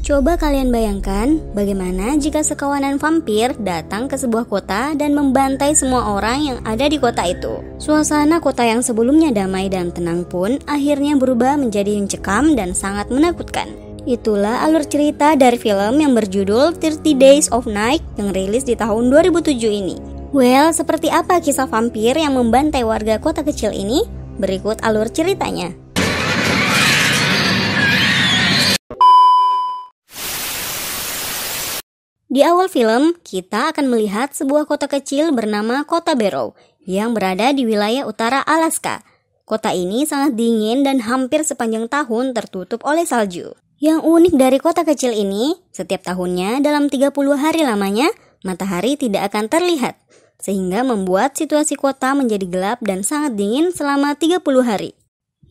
Coba kalian bayangkan bagaimana jika sekawanan vampir datang ke sebuah kota dan membantai semua orang yang ada di kota itu. Suasana kota yang sebelumnya damai dan tenang pun akhirnya berubah menjadi mencekam dan sangat menakutkan. Itulah alur cerita dari film yang berjudul 30 Days of Night yang rilis di tahun 2007 ini. Well, seperti apa kisah vampir yang membantai warga kota kecil ini? Berikut alur ceritanya. Di awal film, kita akan melihat sebuah kota kecil bernama Kota Barrow yang berada di wilayah utara Alaska. Kota ini sangat dingin dan hampir sepanjang tahun tertutup oleh salju. Yang unik dari kota kecil ini, setiap tahunnya dalam 30 hari lamanya, matahari tidak akan terlihat, sehingga membuat situasi kota menjadi gelap dan sangat dingin selama 30 hari.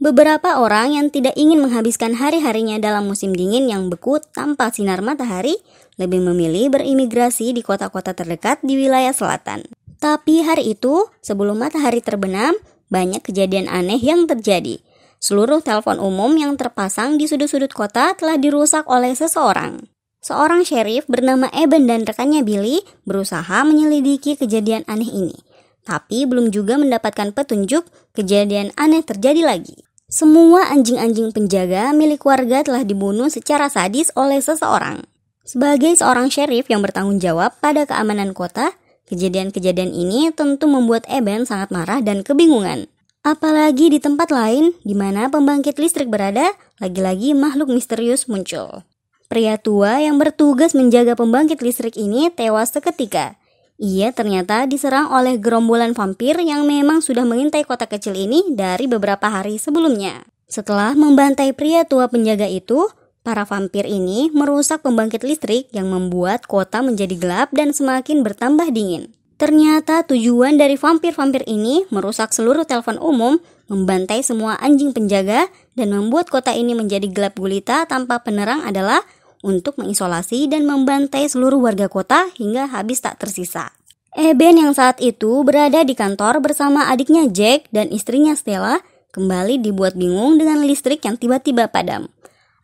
Beberapa orang yang tidak ingin menghabiskan hari-harinya dalam musim dingin yang beku tanpa sinar matahari, lebih memilih berimigrasi di kota-kota terdekat di wilayah selatan. Tapi hari itu, sebelum matahari terbenam, banyak kejadian aneh yang terjadi. Seluruh telepon umum yang terpasang di sudut-sudut kota telah dirusak oleh seseorang. Seorang sheriff bernama Eben dan rekannya Billy berusaha menyelidiki kejadian aneh ini. Tapi belum juga mendapatkan petunjuk, kejadian aneh terjadi lagi. Semua anjing-anjing penjaga milik warga telah dibunuh secara sadis oleh seseorang. Sebagai seorang sheriff yang bertanggung jawab pada keamanan kota, kejadian-kejadian ini tentu membuat Eben sangat marah dan kebingungan. Apalagi di tempat lain, di mana pembangkit listrik berada, lagi-lagi makhluk misterius muncul. Pria tua yang bertugas menjaga pembangkit listrik ini tewas seketika. Ia ternyata diserang oleh gerombolan vampir yang memang sudah mengintai kota kecil ini dari beberapa hari sebelumnya. Setelah membantai pria tua penjaga itu, para vampir ini merusak pembangkit listrik yang membuat kota menjadi gelap dan semakin bertambah dingin. Ternyata tujuan dari vampir-vampir ini merusak seluruh telepon umum, membantai semua anjing penjaga, dan membuat kota ini menjadi gelap gulita tanpa penerang adalah untuk mengisolasi dan membantai seluruh warga kota hingga habis tak tersisa. Eben yang saat itu berada di kantor bersama adiknya Jack dan istrinya Stella kembali dibuat bingung dengan listrik yang tiba-tiba padam.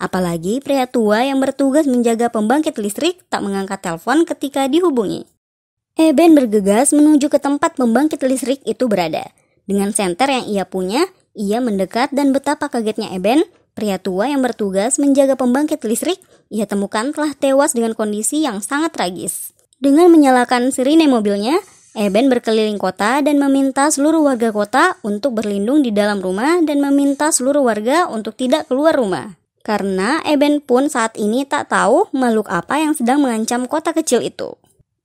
Apalagi pria tua yang bertugas menjaga pembangkit listrik tak mengangkat telepon ketika dihubungi. Eben bergegas menuju ke tempat pembangkit listrik itu berada. Dengan senter yang ia punya, ia mendekat dan betapa kagetnya Eben, pria tua yang bertugas menjaga pembangkit listrik, ia temukan telah tewas dengan kondisi yang sangat tragis. Dengan menyalakan sirine mobilnya, Eben berkeliling kota dan meminta seluruh warga kota untuk berlindung di dalam rumah dan meminta seluruh warga untuk tidak keluar rumah. Karena Eben pun saat ini tak tahu makhluk apa yang sedang mengancam kota kecil itu.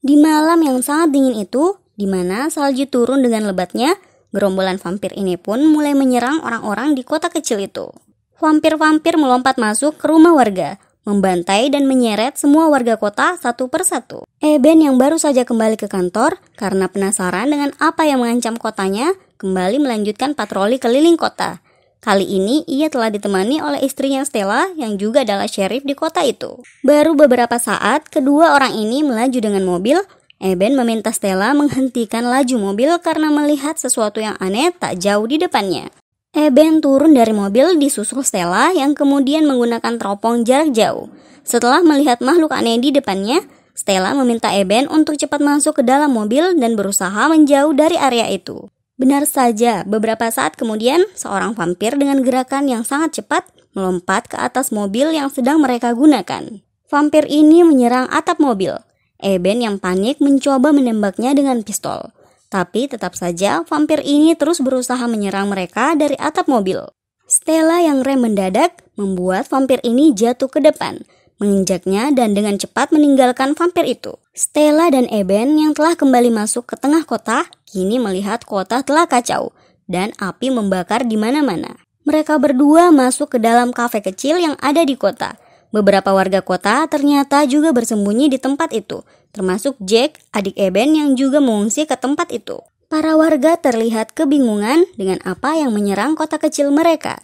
Di malam yang sangat dingin itu, di mana salju turun dengan lebatnya, gerombolan vampir ini pun mulai menyerang orang-orang di kota kecil itu. Vampir-vampir melompat masuk ke rumah warga, membantai dan menyeret semua warga kota satu persatu. Eben yang baru saja kembali ke kantor karena penasaran dengan apa yang mengancam kotanya, kembali melanjutkan patroli keliling kota. Kali ini ia telah ditemani oleh istrinya Stella yang juga adalah sheriff di kota itu. Baru beberapa saat, kedua orang ini melaju dengan mobil. Eben meminta Stella menghentikan laju mobil karena melihat sesuatu yang aneh tak jauh di depannya. Eben turun dari mobil disusul Stella yang kemudian menggunakan teropong jarak jauh. Setelah melihat makhluk aneh di depannya, Stella meminta Eben untuk cepat masuk ke dalam mobil dan berusaha menjauh dari area itu. Benar saja, beberapa saat kemudian, seorang vampir dengan gerakan yang sangat cepat melompat ke atas mobil yang sedang mereka gunakan. Vampir ini menyerang atap mobil. Eben yang panik mencoba menembaknya dengan pistol. Tapi tetap saja vampir ini terus berusaha menyerang mereka dari atap mobil. Stella yang rem mendadak membuat vampir ini jatuh ke depan, menginjaknya dan dengan cepat meninggalkan vampir itu. Stella dan Eben yang telah kembali masuk ke tengah kota, kini melihat kota telah kacau dan api membakar di mana-mana. Mereka berdua masuk ke dalam kafe kecil yang ada di kota. Beberapa warga kota ternyata juga bersembunyi di tempat itu, termasuk Jack, adik Eben yang juga mengungsi ke tempat itu. Para warga terlihat kebingungan dengan apa yang menyerang kota kecil mereka.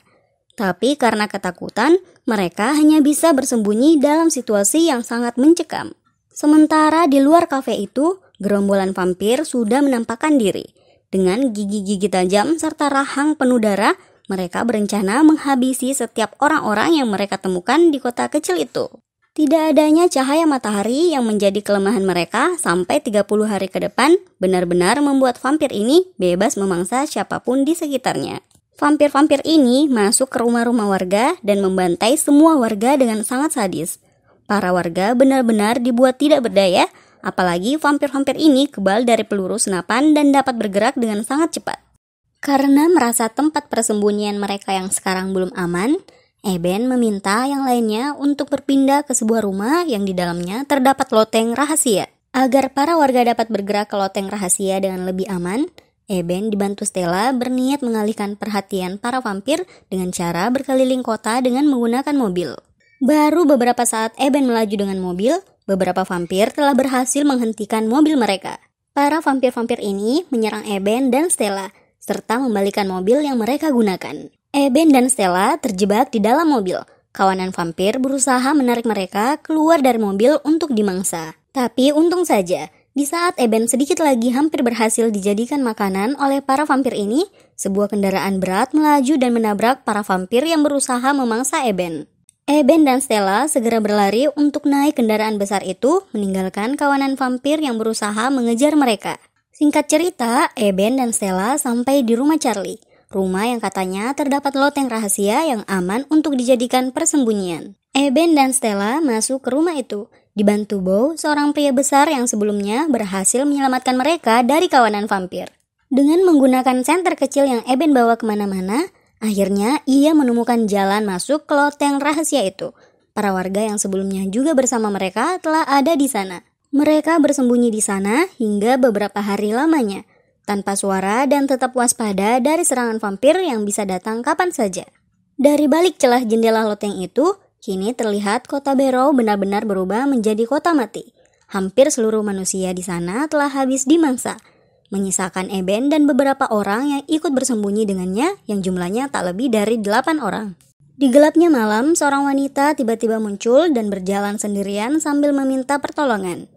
Tapi karena ketakutan, mereka hanya bisa bersembunyi dalam situasi yang sangat mencekam. Sementara di luar kafe itu, gerombolan vampir sudah menampakkan diri. Dengan gigi-gigi tajam serta rahang penuh darah, mereka berencana menghabisi setiap orang-orang yang mereka temukan di kota kecil itu. Tidak adanya cahaya matahari yang menjadi kelemahan mereka sampai 30 hari ke depan benar-benar membuat vampir ini bebas memangsa siapapun di sekitarnya. Vampir-vampir ini masuk ke rumah-rumah warga dan membantai semua warga dengan sangat sadis. Para warga benar-benar dibuat tidak berdaya, apalagi vampir-vampir ini kebal dari peluru senapan dan dapat bergerak dengan sangat cepat. Karena merasa tempat persembunyian mereka yang sekarang belum aman, Eben meminta yang lainnya untuk berpindah ke sebuah rumah yang di dalamnya terdapat loteng rahasia. Agar para warga dapat bergerak ke loteng rahasia dengan lebih aman, Eben dibantu Stella berniat mengalihkan perhatian para vampir dengan cara berkeliling kota dengan menggunakan mobil. Baru beberapa saat Eben melaju dengan mobil, beberapa vampir telah berhasil menghentikan mobil mereka. Para vampir-vampir ini menyerang Eben dan Stella, serta membalikan mobil yang mereka gunakan. Eben dan Stella terjebak di dalam mobil. Kawanan vampir berusaha menarik mereka keluar dari mobil untuk dimangsa. Tapi untung saja, di saat Eben sedikit lagi hampir berhasil dijadikan makanan oleh para vampir ini, sebuah kendaraan berat melaju dan menabrak para vampir yang berusaha memangsa Eben. Eben dan Stella segera berlari untuk naik kendaraan besar itu, meninggalkan kawanan vampir yang berusaha mengejar mereka. Singkat cerita, Eben dan Stella sampai di rumah Charlie, rumah yang katanya terdapat loteng rahasia yang aman untuk dijadikan persembunyian. Eben dan Stella masuk ke rumah itu, dibantu Bo, seorang pria besar yang sebelumnya berhasil menyelamatkan mereka dari kawanan vampir. Dengan menggunakan senter kecil yang Eben bawa kemana-mana, akhirnya ia menemukan jalan masuk ke loteng rahasia itu. Para warga yang sebelumnya juga bersama mereka telah ada di sana. Mereka bersembunyi di sana hingga beberapa hari lamanya, tanpa suara dan tetap waspada dari serangan vampir yang bisa datang kapan saja. Dari balik celah jendela loteng itu, kini terlihat kota Barrow benar-benar berubah menjadi kota mati. Hampir seluruh manusia di sana telah habis dimangsa, menyisakan Eben dan beberapa orang yang ikut bersembunyi dengannya yang jumlahnya tak lebih dari 8 orang. Di gelapnya malam, seorang wanita tiba-tiba muncul dan berjalan sendirian sambil meminta pertolongan.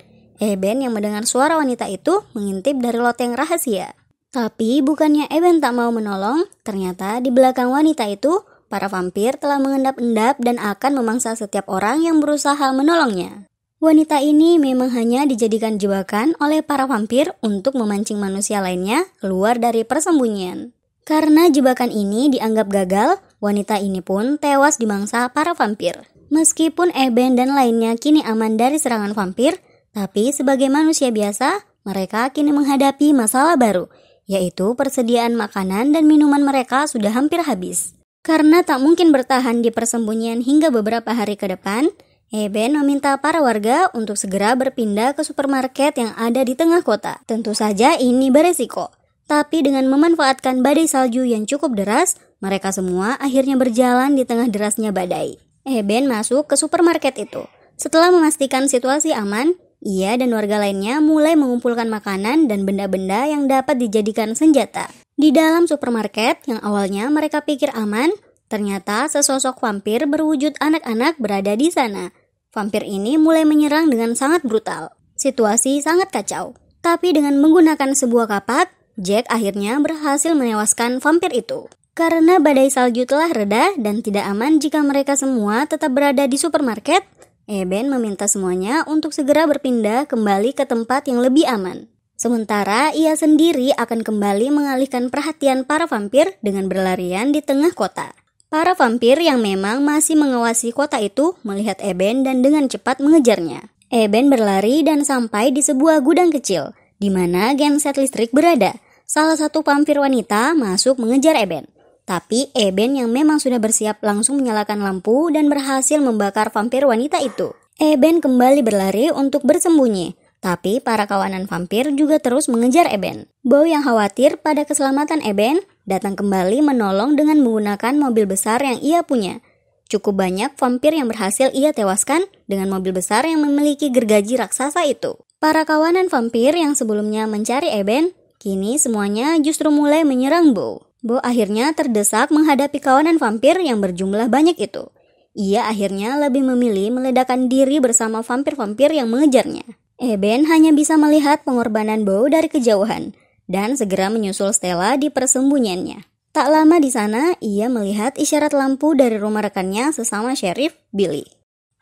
Eben yang mendengar suara wanita itu mengintip dari loteng rahasia. Tapi bukannya Eben tak mau menolong, ternyata di belakang wanita itu, para vampir telah mengendap-endap dan akan memangsa setiap orang yang berusaha menolongnya. Wanita ini memang hanya dijadikan jebakan oleh para vampir untuk memancing manusia lainnya keluar dari persembunyian. Karena jebakan ini dianggap gagal, wanita ini pun tewas dimangsa para vampir. Meskipun Eben dan lainnya kini aman dari serangan vampir, tapi sebagai manusia biasa, mereka kini menghadapi masalah baru, yaitu persediaan makanan dan minuman mereka sudah hampir habis. Karena tak mungkin bertahan di persembunyian hingga beberapa hari ke depan, Eben meminta para warga untuk segera berpindah ke supermarket yang ada di tengah kota. Tentu saja ini beresiko, tapi dengan memanfaatkan badai salju yang cukup deras, mereka semua akhirnya berjalan di tengah derasnya badai. Eben masuk ke supermarket itu. Setelah memastikan situasi aman, ia dan warga lainnya mulai mengumpulkan makanan dan benda-benda yang dapat dijadikan senjata. Di dalam supermarket yang awalnya mereka pikir aman, ternyata sesosok vampir berwujud anak-anak berada di sana. Vampir ini mulai menyerang dengan sangat brutal. Situasi sangat kacau. Tapi dengan menggunakan sebuah kapak, Jack akhirnya berhasil menewaskan vampir itu. Karena badai salju telah reda dan tidak aman jika mereka semua tetap berada di supermarket, Eben meminta semuanya untuk segera berpindah kembali ke tempat yang lebih aman. Sementara ia sendiri akan kembali mengalihkan perhatian para vampir dengan berlarian di tengah kota. Para vampir yang memang masih mengawasi kota itu melihat Eben dan dengan cepat mengejarnya. Eben berlari dan sampai di sebuah gudang kecil, di mana genset listrik berada. Salah satu vampir wanita masuk mengejar Eben. Tapi Eben yang memang sudah bersiap langsung menyalakan lampu dan berhasil membakar vampir wanita itu. Eben kembali berlari untuk bersembunyi, tapi para kawanan vampir juga terus mengejar Eben. Bo yang khawatir pada keselamatan Eben datang kembali menolong dengan menggunakan mobil besar yang ia punya. Cukup banyak vampir yang berhasil ia tewaskan dengan mobil besar yang memiliki gergaji raksasa itu. Para kawanan vampir yang sebelumnya mencari Eben, kini semuanya justru mulai menyerang Bo. Bo akhirnya terdesak menghadapi kawanan vampir yang berjumlah banyak itu. Ia akhirnya lebih memilih meledakkan diri bersama vampir-vampir yang mengejarnya. Eben hanya bisa melihat pengorbanan Bo dari kejauhan dan segera menyusul Stella di persembunyiannya. Tak lama di sana, ia melihat isyarat lampu dari rumah rekannya sesama sheriff, Billy.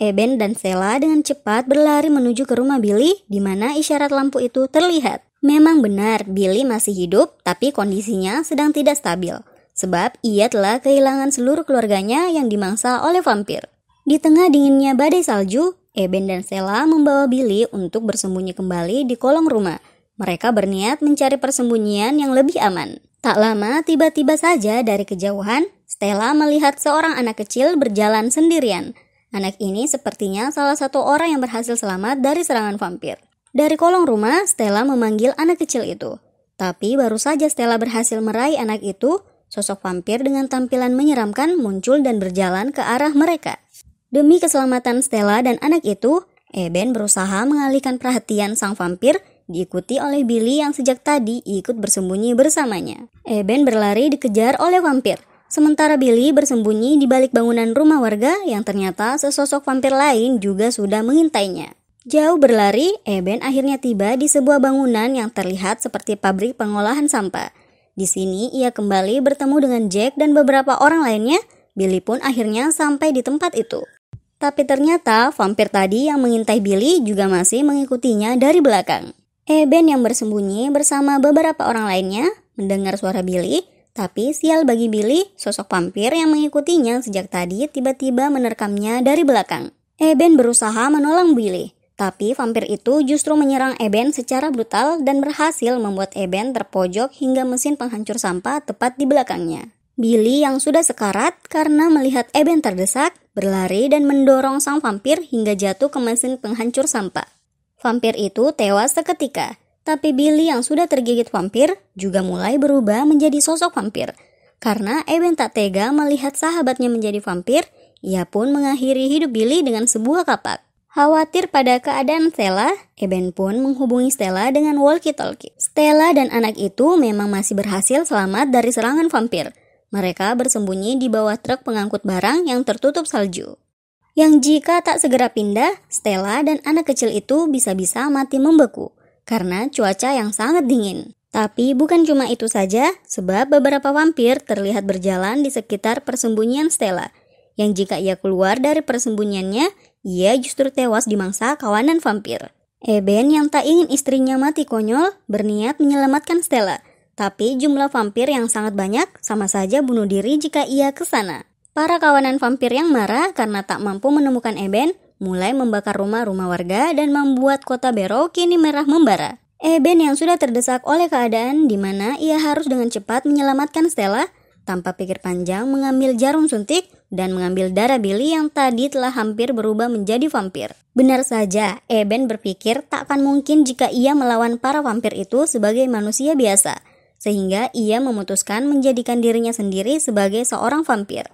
Eben dan Stella dengan cepat berlari menuju ke rumah Billy di mana isyarat lampu itu terlihat. Memang benar, Billy masih hidup, tapi kondisinya sedang tidak stabil. Sebab ia telah kehilangan seluruh keluarganya yang dimangsa oleh vampir. Di tengah dinginnya badai salju, Eben dan Stella membawa Billy untuk bersembunyi kembali di kolong rumah. Mereka berniat mencari persembunyian yang lebih aman. Tak lama, tiba-tiba saja dari kejauhan, Stella melihat seorang anak kecil berjalan sendirian. Anak ini sepertinya salah satu orang yang berhasil selamat dari serangan vampir. Dari kolong rumah, Stella memanggil anak kecil itu. Tapi baru saja Stella berhasil meraih anak itu, sosok vampir dengan tampilan menyeramkan muncul dan berjalan ke arah mereka. Demi keselamatan Stella dan anak itu, Eben berusaha mengalihkan perhatian sang vampir, diikuti oleh Billy yang sejak tadi ikut bersembunyi bersamanya. Eben berlari dikejar oleh vampir. Sementara Billy bersembunyi di balik bangunan rumah warga yang ternyata sesosok vampir lain juga sudah mengintainya. Jauh berlari, Eben akhirnya tiba di sebuah bangunan yang terlihat seperti pabrik pengolahan sampah. Di sini ia kembali bertemu dengan Jack dan beberapa orang lainnya. Billy pun akhirnya sampai di tempat itu. Tapi ternyata vampir tadi yang mengintai Billy juga masih mengikutinya dari belakang. Eben yang bersembunyi bersama beberapa orang lainnya mendengar suara Billy. Tapi sial bagi Billy, sosok vampir yang mengikutinya sejak tadi tiba-tiba menerkamnya dari belakang. Eben berusaha menolong Billy, tapi vampir itu justru menyerang Eben secara brutal dan berhasil membuat Eben terpojok hingga mesin penghancur sampah tepat di belakangnya. Billy yang sudah sekarat karena melihat Eben terdesak, berlari dan mendorong sang vampir hingga jatuh ke mesin penghancur sampah. Vampir itu tewas seketika. Tapi Billy yang sudah tergigit vampir juga mulai berubah menjadi sosok vampir. Karena Eben tak tega melihat sahabatnya menjadi vampir, ia pun mengakhiri hidup Billy dengan sebuah kapak. Khawatir pada keadaan Stella, Eben pun menghubungi Stella dengan walkie-talkie. Stella dan anak itu memang masih berhasil selamat dari serangan vampir. Mereka bersembunyi di bawah truk pengangkut barang yang tertutup salju. Yang jika tak segera pindah, Stella dan anak kecil itu bisa-bisa mati membeku. Karena cuaca yang sangat dingin. Tapi bukan cuma itu saja, sebab beberapa vampir terlihat berjalan di sekitar persembunyian Stella. Yang jika ia keluar dari persembunyiannya, ia justru tewas dimangsa kawanan vampir. Eben yang tak ingin istrinya mati konyol, berniat menyelamatkan Stella. Tapi jumlah vampir yang sangat banyak, sama saja bunuh diri jika ia ke sana. Para kawanan vampir yang marah karena tak mampu menemukan Eben, mulai membakar rumah-rumah warga dan membuat kota Barrow kini merah membara. Eben yang sudah terdesak oleh keadaan di mana ia harus dengan cepat menyelamatkan Stella, tanpa pikir panjang mengambil jarum suntik dan mengambil darah Billy yang tadi telah hampir berubah menjadi vampir. Benar saja, Eben berpikir tak akan mungkin jika ia melawan para vampir itu sebagai manusia biasa, sehingga ia memutuskan menjadikan dirinya sendiri sebagai seorang vampir.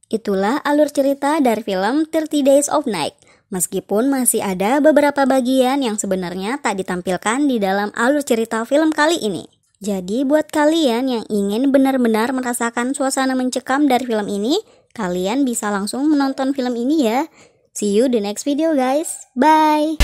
Itulah alur cerita dari film 30 Days of Night. Meskipun masih ada beberapa bagian yang sebenarnya tak ditampilkan di dalam alur cerita film kali ini. Jadi buat kalian yang ingin benar-benar merasakan suasana mencekam dari film ini, kalian bisa langsung menonton film ini ya. See you di next video guys. Bye!